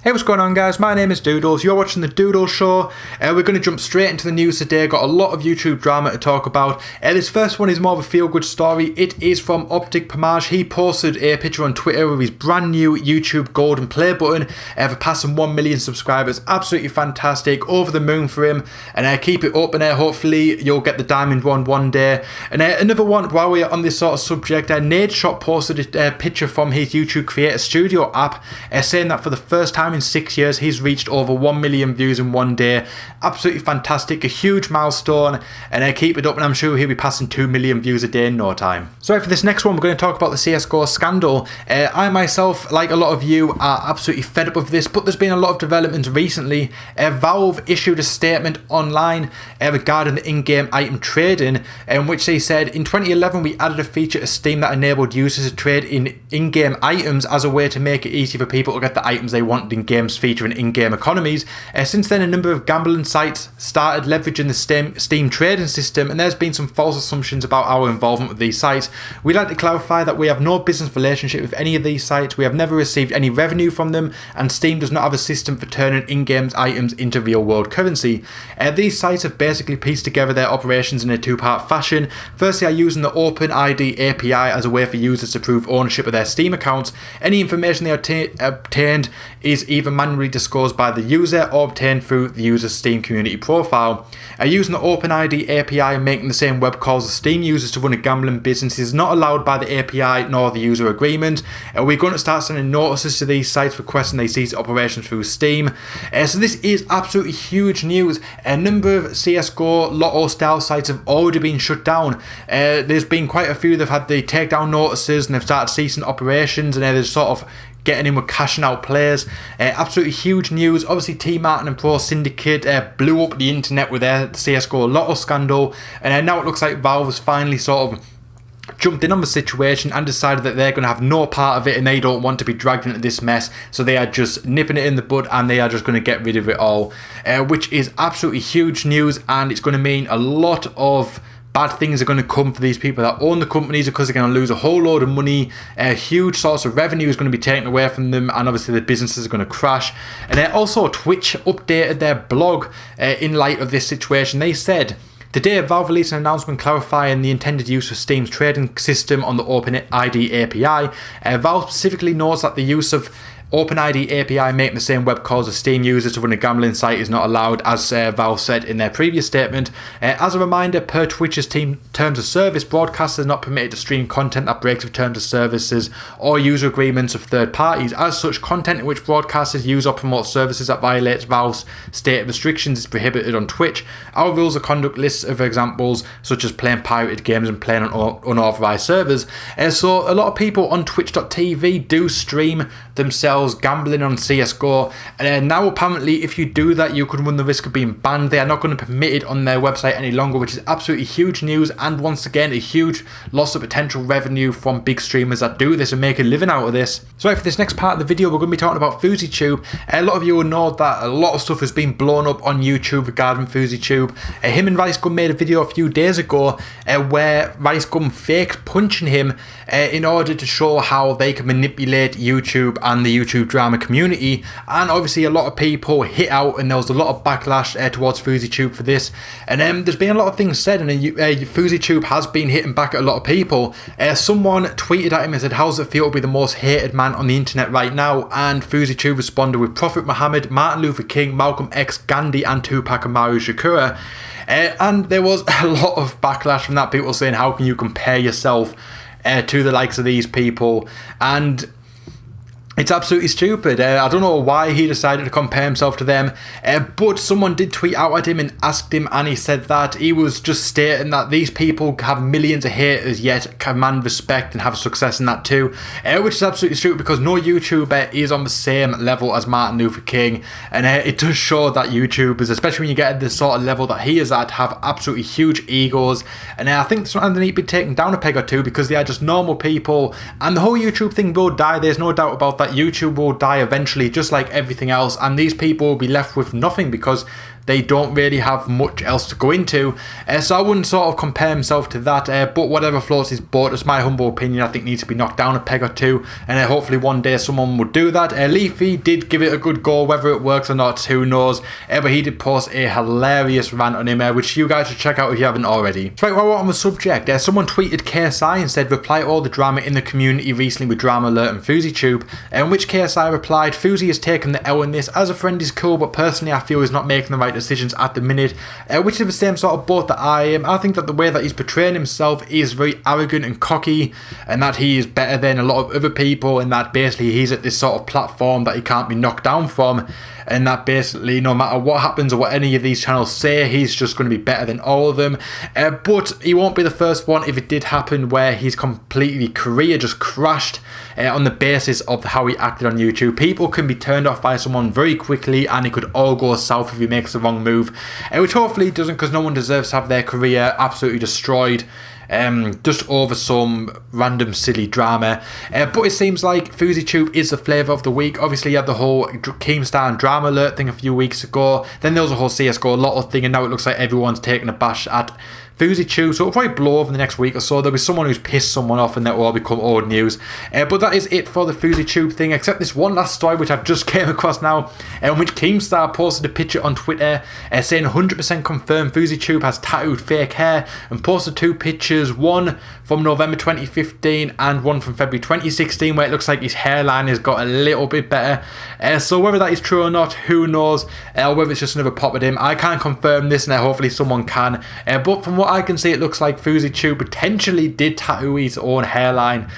Hey, what's going on, guys? My name is Doodles. You're watching the Doodles Show. We're going to jump straight into the news today. Got a lot of YouTube drama to talk about. This first one is more of a feel-good story. It is from Optic Pomage. He posted a picture on Twitter of his brand new YouTube golden play button for passing 1 million subscribers. Absolutely fantastic. Over the moon for him. And keep it up, and hopefully you'll get the diamond one day. And another one, while we're on this sort of subject, Nadeshot posted a picture from his YouTube Creator Studio app saying that for the first time in 6 years he's reached over 1 million views in one day. Absolutely fantastic, a huge milestone, and keep it up, and I'm sure he'll be passing 2 million views a day in no time. So for this next one, we're going to talk about the CSGO scandal. I myself, like a lot of you, are absolutely fed up with this, but there's been a lot of developments recently. Valve issued a statement online regarding the in-game item trading, in which they said, in 2011 we added a feature to Steam that enabled users to trade in-game items as a way to make it easy for people to get the items they wanted in games featuring in-game economies. Since then, a number of gambling sites started leveraging the Steam trading system, and there's been some false assumptions about our involvement with these sites. We'd like to clarify that we have no business relationship with any of these sites. We have never received any revenue from them, and Steam does not have a system for turning in-game items into real-world currency. These sites have basically pieced together their operations in a two-part fashion. First, they are using the OpenID API as a way for users to prove ownership of their Steam accounts. Any information they obtained is either manually disclosed by the user or obtained through the user's Steam community profile. Using the OpenID API and making the same web calls as Steam users to run a gambling business is not allowed by the API nor the user agreement. We're going to start sending notices to these sites requesting they cease operations through Steam. So this is absolutely huge news. A number of CSGO Lotto style sites have already been shut down. There's been quite a few that have had the takedown notices and they've started ceasing operations, and they're sort of getting in with cashing out players. Absolutely huge news. Obviously, T Martin and Pro Syndicate blew up the internet with their CSGO Lotto scandal, and now it looks like Valve has finally sort of jumped in on the situation and decided that they're going to have no part of it, and they don't want to be dragged into this mess, so they are just nipping it in the bud and they are just going to get rid of it all, which is absolutely huge news, and it's going to mean a lot of bad things are going to come for these people that own the companies, because they're going to lose a whole load of money. A huge source of revenue is going to be taken away from them, and obviously the businesses are going to crash. And also Twitch updated their blog in light of this situation. They said, today, Valve released an announcement clarifying the intended use of Steam's trading system on the OpenID API. Valve specifically notes that the use of OpenID API making the same web calls as Steam users to run a gambling site is not allowed, as Valve said in their previous statement. As a reminder, per Twitch's terms of service, broadcasters are not permitted to stream content that breaks with terms of services or user agreements of third parties. As such, content in which broadcasters use or promote services that violates Valve's stated restrictions is prohibited on Twitch. Our rules of conduct lists of examples such as playing pirated games and playing on unauthorized servers. So a lot of people on Twitch.tv do stream themselves gambling on CSGO, and now apparently if you do that you could run the risk of being banned. They are not going to permit it on their website any longer, which is absolutely huge news, and once again a huge loss of potential revenue from big streamers that do this and make a living out of this. So for this next part of the video, we're going to be talking about Fouseytube. A lot of you will know that a lot of stuff has been blown up on YouTube regarding Fouseytube. Him and RiceGum made a video a few days ago where RiceGum faked punching him in order to show how they can manipulate YouTube and the YouTube drama community, and obviously a lot of people hit out, and there was a lot of backlash towards Fouseytube for this, and there's been a lot of things said, and Fouseytube has been hitting back at a lot of people. Someone tweeted at him and said, "How's it feel to be the most hated man on the internet right now?" And Fouseytube responded with Prophet Muhammad, Martin Luther King, Malcolm X, Ghandi and Tupac and Mario Shakur. And there was a lot of backlash from that, people saying, how can you compare yourself to the likes of these people? And it's absolutely stupid. I don't know why he decided to compare himself to them, but someone did tweet out at him and asked him, and he said that he was just stating that these people have millions of haters yet command respect and have success in that too, which is absolutely stupid, because no YouTuber is on the same level as Martin Luther King, and it does show that YouTubers, especially when you get at the sort of level that he is at, have absolutely huge egos, and I think sometimes they need to be taken down a peg or two, because they are just normal people, and the whole YouTube thing will die. There's no doubt about that. YouTube will die eventually, just like everything else, and these people will be left with nothing, because they don't really have much else to go into, so I wouldn't sort of compare himself to that, but whatever floats his boat, it's my humble opinion, I think needs to be knocked down a peg or two, and hopefully one day someone would do that. Leafy did give it a good go, whether it works or not, who knows, but he did post a hilarious rant on him, which you guys should check out if you haven't already. Right, while we're on the subject, someone tweeted KSI and said, reply all the drama in the community recently with Drama Alert and Fouseytube, in which KSI replied, Fousey has taken the L in this, as a friend is cool, but personally I feel he's not making the right decisions at the minute, which is the same sort of boat that I am. I think that the way that he's portraying himself is very arrogant and cocky, and that he is better than a lot of other people, and that basically he's at this sort of platform that he can't be knocked down from, and that basically no matter what happens or what any of these channels say, he's just going to be better than all of them. But he won't be the first one if it did happen where his completely career just crashed on the basis of how he acted on YouTube. People can be turned off by someone very quickly, and it could all go south if he makes the wrong move, which hopefully it doesn't, because no one deserves to have their career absolutely destroyed just over some random silly drama. But it seems like Fouseytube is the flavour of the week. Obviously you had the whole Keemstar and Drama Alert thing a few weeks ago, then there was a whole CSGO Lotto thing, and now it looks like everyone's taking a bash at Fouseytube, so it'll probably blow over the next week or so. There'll be someone who's pissed someone off, and that will all become old news. But that is it for the Fouseytube thing, except this one last story which I've just came across now, in which Keemstar posted a picture on Twitter saying 100% confirmed Fouseytube has tattooed fake hair, and posted two pictures, one from November 2015 and one from February 2016, where it looks like his hairline has got a little bit better. So whether that is true or not, who knows, whether it's just another pop at him, I can't confirm this, and hopefully someone can. But from what I can see, it looks like Fouseytube potentially did tattoo his own hairline,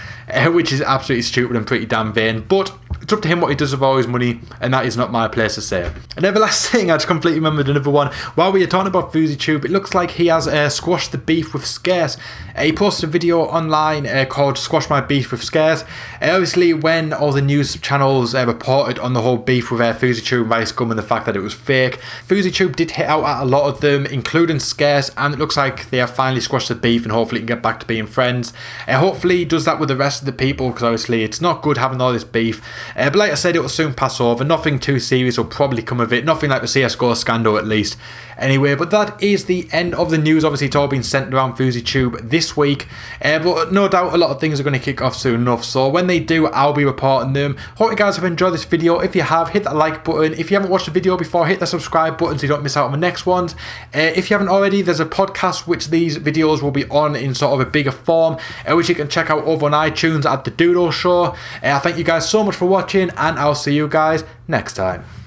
which is absolutely stupid and pretty damn vain, but it's up to him what he does with all his money, and that is not my place to say. And then the last thing, I just completely remembered another one. While we are talking about Fouseytube, it looks like he has squashed the beef with Scarce. He posted a video online called Squash My Beef with Scarce. Obviously, when all the news channels reported on the whole beef with Fouseytube and Rice Gum and the fact that it was fake, Fouseytube did hit out at a lot of them, including Scarce, and it looks like they have finally squashed the beef, and hopefully he can get back to being friends. Hopefully he does that with the rest of the people, because obviously it's not good having all this beef. But like I said, it will soon pass over. Nothing too serious will probably come of it. Nothing like the CSGO scandal, at least. Anyway, but that is the end of the news. Obviously, it's all been centered around Fouseytube this week. But no doubt a lot of things are going to kick off soon enough. So when they do, I'll be reporting them. Hope you guys have enjoyed this video. If you have, hit that like button. If you haven't watched the video before, hit the subscribe button so you don't miss out on the next ones. If you haven't already, there's a podcast which these videos will be on in sort of a bigger form, which you can check out over on iTunes at The Doodles Show. I thank you guys so much for watching, and I'll see you guys next time.